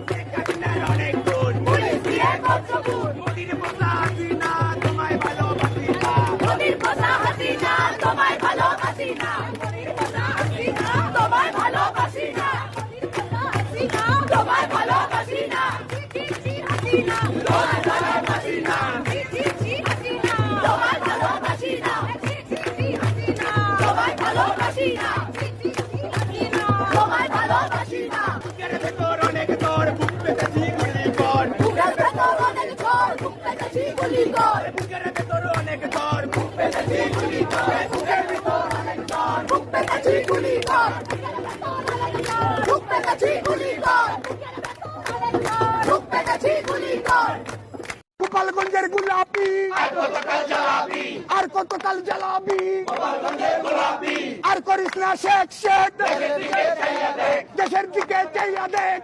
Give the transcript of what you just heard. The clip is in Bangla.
অনেক গুণ পুলিশ দিয়ে করছো খুন। মোদির পোষা হাসিনা তোমায় ভালোবাসি না মোদির পোষা হাসিনা তোমায় ভালোবাসি না। মোদির পোষা হাসিনা তোমায় ভালোবাসি না। মোদির পোষা হাসিনা তোমায় ভালোবাসি না। ছি, ছি, ছি, হাসিনা তোমায় ভালোবাসি না। ছি, ছি, ছি, হাসিনা তোমায় ভালোবাসি না। ছি, ছি, ছি, হাসিনা তোমায় ভালোবাসি না। ছি, ছি, ছি, হাসিনা তোমায় ভালোবাসি না। বুকের ভেতর অনেক তোর বুক পেতেছি গুলি কর বুকের ভেতর অনেক ঝড়, বুক পেতেছি গুলি কর। বুকের ভেতর অনেক তোর বুক পেতেছি গুলি কর বুকের ভেতর অনেক ঝড়, বুক পেতেছি গুলি কর। বুক পেতেছি গুলি কর। বুক পেতেছি গুলি কর। গোপালগঞ্জের গোলাপি আর কতকাল জ্বালাবি আর করিস না শেখ শেখ দেশের দিকে চাইয়া দেখ